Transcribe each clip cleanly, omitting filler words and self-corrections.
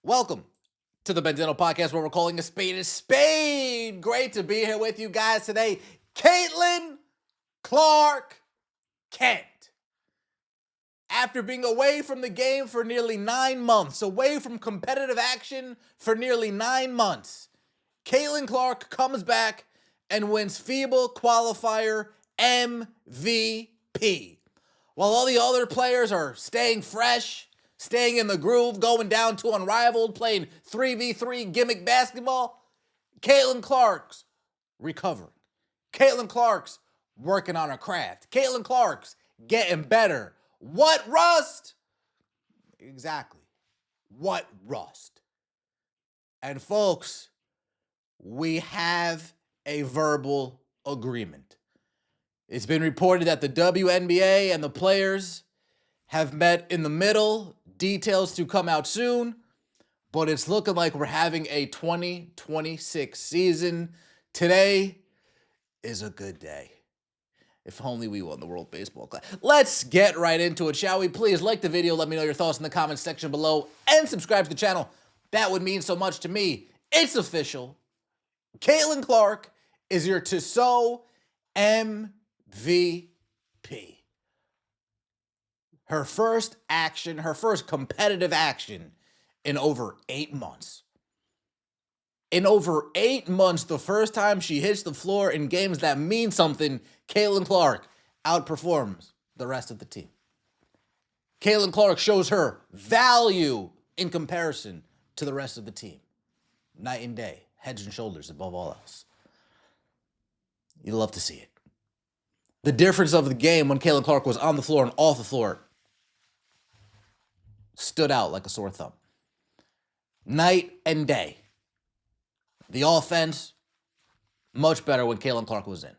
Welcome to the Benzino Podcast, where we're calling a spade. Great to be here with you guys today. Caitlin Clark Kent. After being away from the game for nearly 9 months, away from competitive action for nearly 9 months, Caitlin Clark comes back and wins FIBA qualifier MVP. While all the other players are staying fresh, staying in the groove, going down to Unrivaled, playing 3v3 gimmick basketball, Caitlin Clark's recovering. Caitlin Clark's working on her craft. Caitlin Clark's getting better. What rust? Exactly. What rust? And folks, we have a verbal agreement. It's been reported that the WNBA and the players have met in the middle. Details to come out soon, but it's looking like we're having a 2026 season. Today is a good day. If only we won the World Baseball Classic. Let's get right into it, shall we? Please like the video, let me know your thoughts in the comments section below, and subscribe to the channel. That would mean so much to me. It's official. Caitlin Clark is your Tissot MVP. Her first action, her first competitive action in over 8 months. In over 8 months, the first time she hits the floor in games that mean something, Caitlin Clark outperforms the rest of the team. Caitlin Clark shows her value in comparison to the rest of the team. Night and day, heads and shoulders above all else. You love to see it. The difference of the game when Caitlin Clark was on the floor and off the floor stood out like a sore thumb. Night and day. The offense, much better when Caitlin Clark was in.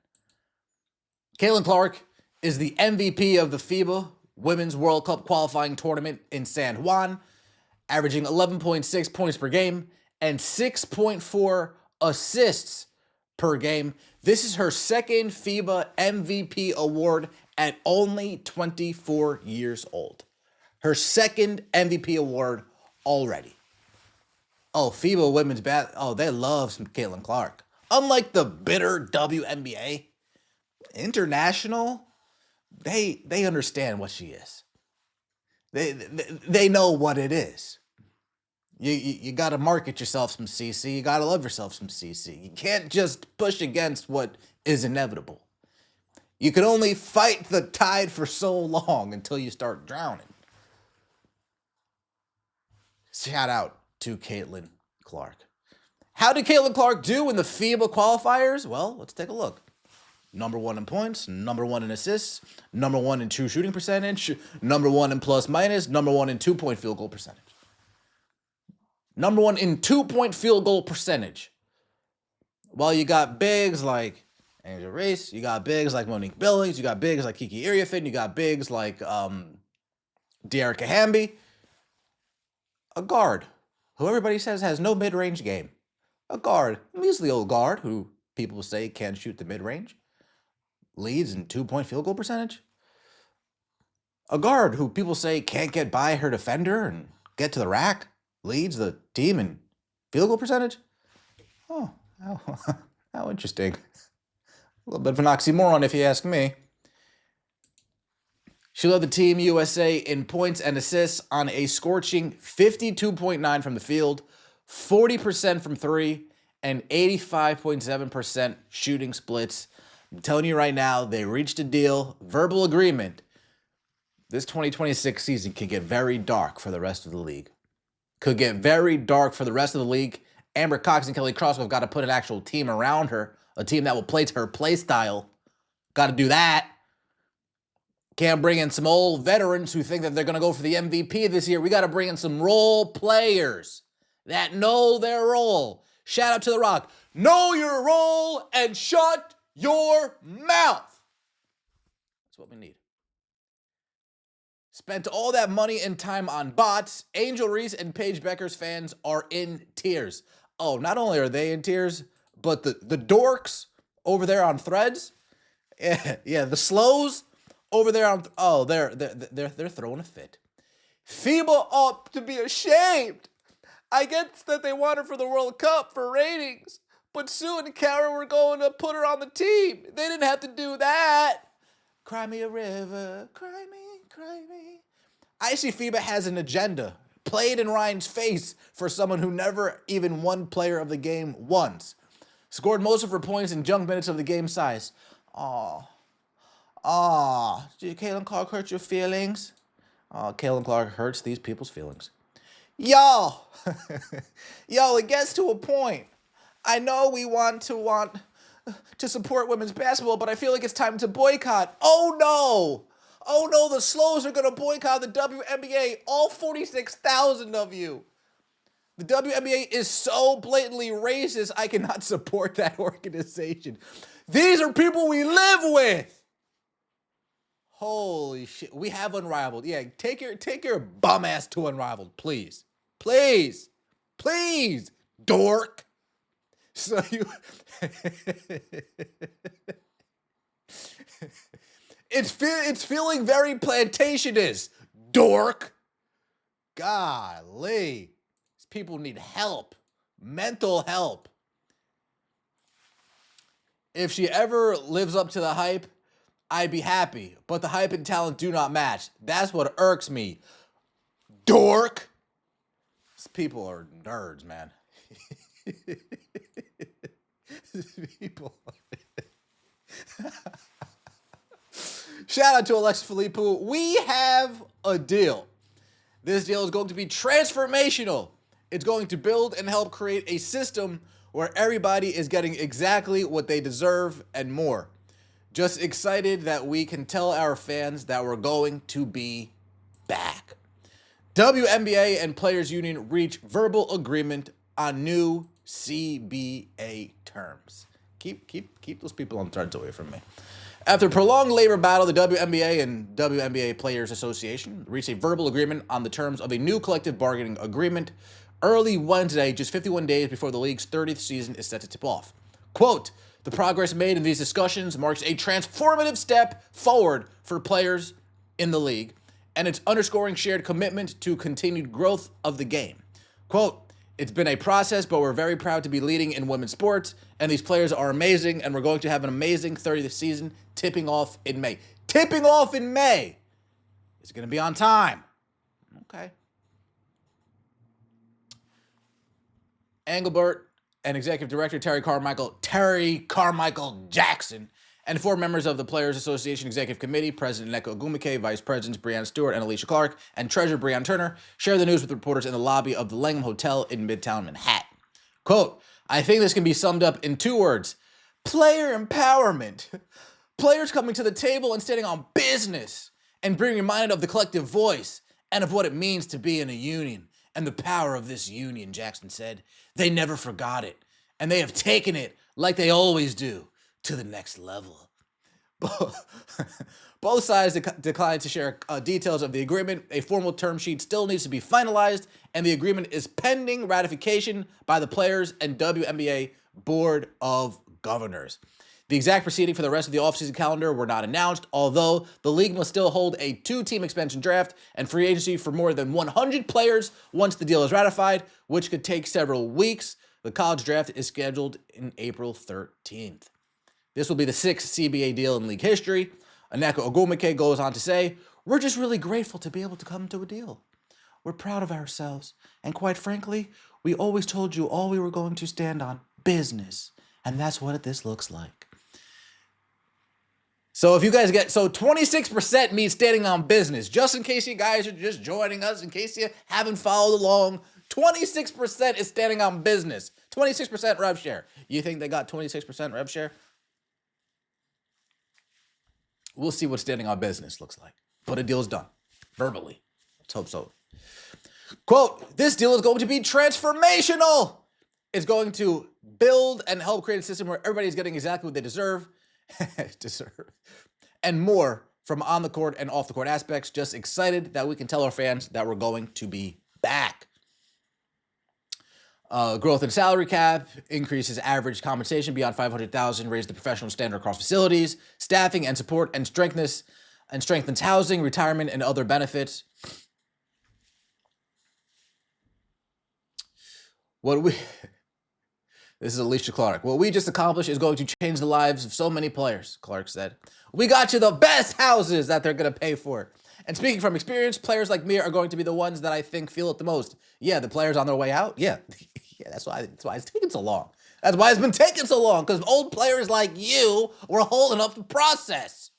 Caitlin Clark is the MVP of the FIBA Women's World Cup qualifying tournament in San Juan, averaging 11.6 points per game and 6.4 assists per game. This is her second FIBA MVP award at only 24 years old. Her second MVP award already. Oh, FIBA women's they love some Caitlin Clark. Unlike the bitter WNBA, international, they understand what she is. They know what it is. You got to market yourself some CC. You got to love yourself some CC. You can't just push against what is inevitable. You can only fight the tide for so long until you start drowning. Shout out to Caitlin Clark. How did Caitlin Clark do in the FIBA qualifiers? Well, let's take a look. Number 1 in points, number 1 in assists, number 1 in true shooting percentage, number 1 in plus minus, number 1 in 2-point field goal percentage. Number 1 in 2-point field goal percentage. Well, you got bigs like Angel Reese, you got bigs like Monique Billings, you got bigs like Kiki Iriafin, you got bigs like Dearica Hamby. A guard, who everybody says has no mid-range game. A guard, a measly old guard, who people say can't shoot the mid-range. Leads in 2-point field goal percentage. A guard who people say can't get by her defender and get to the rack. Leads the team in field goal percentage. Oh, how interesting. A little bit of an oxymoron if you ask me. She led the team USA in points and assists on a scorching 52.9 from the field, 40% from 3, and 85.7% shooting splits. I'm telling you right now, they reached a deal, verbal agreement. This 2026 season can get very dark for the rest of the league. Could get very dark for the rest of the league. Amber Cox and Kelly Crosswell have got to put an actual team around her, a team that will play to her play style. Got to do that. Can't bring in some old veterans who think that they're going to go for the MVP this year. We got to bring in some role players that know their role. Shout out to The Rock. Know your role and shut your mouth. That's what we need. Spent all that money and time on bots. Angel Reese and Paige Becker's fans are in tears. Oh, not only are they in tears, but the dorks over there on Threads, yeah, the slows over there on, they're throwing a fit. FIBA ought to be ashamed. I get that they want her for the World Cup for ratings, but Sue and Kara were going to put her on the team. They didn't have to do that. Cry me a river, cry me, cry me. I see FIBA has an agenda played in Ryan's face for someone who never even won player of the game once. Scored most of her points in junk minutes of the game size. Did Caitlin Clark hurt your feelings? Caitlin Clark hurts these people's feelings. Y'all, it gets to a point. I know we want to support women's basketball, but I feel like it's time to boycott. Oh no, the Slows are gonna boycott the WNBA, all 46,000 of you. The WNBA is so blatantly racist, I cannot support that organization. These are people we live with. Holy shit, we have Unrivaled. Yeah, take your bum ass to Unrivaled, please. Please, dork. So you, it's feeling very plantationist, dork. Golly, these people need help, mental help. If she ever lives up to the hype, I'd be happy, but the hype and talent do not match. That's what irks me, dork. These people are nerds, man. These people. Shout out to Alexis Filippo. We have a deal. This deal is going to be transformational. It's going to build and help create a system where everybody is getting exactly what they deserve and more. Just excited that we can tell our fans that we're going to be back. WNBA and Players Union reach verbal agreement on new CBA terms. Keep those people on threads away from me. After a prolonged labor battle, the WNBA and WNBA Players Association reached a verbal agreement on the terms of a new collective bargaining agreement early Wednesday, just 51 days before the league's 30th season is set to tip off. Quote, the progress made in these discussions marks a transformative step forward for players in the league, and it's underscoring shared commitment to continued growth of the game. Quote, it's been a process, but we're very proud to be leading in women's sports, and these players are amazing, and we're going to have an amazing 30th season tipping off in May. Tipping off in May. It's going to be on time. Okay. Engelbert and Executive Director Terry Carmichael Jackson, and 4 members of the Players Association Executive Committee, President Nneka Ogwumike, Vice Presidents Breanna Stewart and Alicia Clark, and Treasurer Breanna Turner, shared the news with reporters in the lobby of the Langham Hotel in Midtown Manhattan. Quote, I think this can be summed up in 2 words. Player empowerment. Players coming to the table and standing on business and being reminded of the collective voice and of what it means to be in a union and the power of this union, Jackson said. They never forgot it, and they have taken it, like they always do, to the next level. Both sides declined to share details of the agreement. A formal term sheet still needs to be finalized, and the agreement is pending ratification by the Players and WNBA Board of Governors. The exact proceeding for the rest of the offseason calendar were not announced, although the league must still hold a 2-team expansion draft and free agency for more than 100 players once the deal is ratified, which could take several weeks. The college draft is scheduled in April 13th. This will be the 6th CBA deal in league history. Nneka Ogwumike goes on to say, we're just really grateful to be able to come to a deal. We're proud of ourselves, and quite frankly, we always told you all we were going to stand on, business, and that's what this looks like. So if you guys so 26% means standing on business. Just in case you guys are just joining us, in case you haven't followed along, 26% is standing on business. 26% rev share. You think they got 26% rev share? We'll see what standing on business looks like. But a deal's done. Verbally. Let's hope so. Quote, this deal is going to be transformational. It's going to build and help create a system where everybody's getting exactly what they deserve. And more from on the court and off the court aspects. Just excited that we can tell our fans that we're going to be back. Growth in salary cap, increases average compensation beyond $500,000, raise the professional standard across facilities, staffing and support, and strengthens housing, retirement, and other benefits. What we This is Alicia Clark. What we just accomplished is going to change the lives of so many players, Clark said. We got you the best houses that they're going to pay for. And speaking from experience, players like me are going to be the ones that I think feel it the most. Yeah, the players on their way out. Yeah, yeah, that's why it's taking so long. That's why it's been taking so long, because old players like you were holding up the process.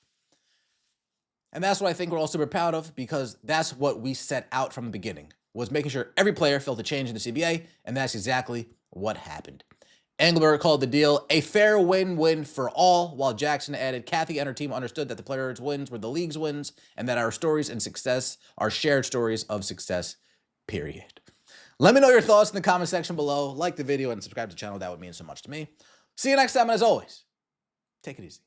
And that's what I think we're all super proud of, because that's what we set out from the beginning, was making sure every player felt a change in the CBA, and that's exactly what happened. Engelbert called the deal a fair win-win for all, while Jackson added, Kathy and her team understood that the players' wins were the league's wins, and that our stories and success are shared stories of success, period. Let me know your thoughts in the comment section below. Like the video and subscribe to the channel. That would mean so much to me. See you next time, and as always, take it easy.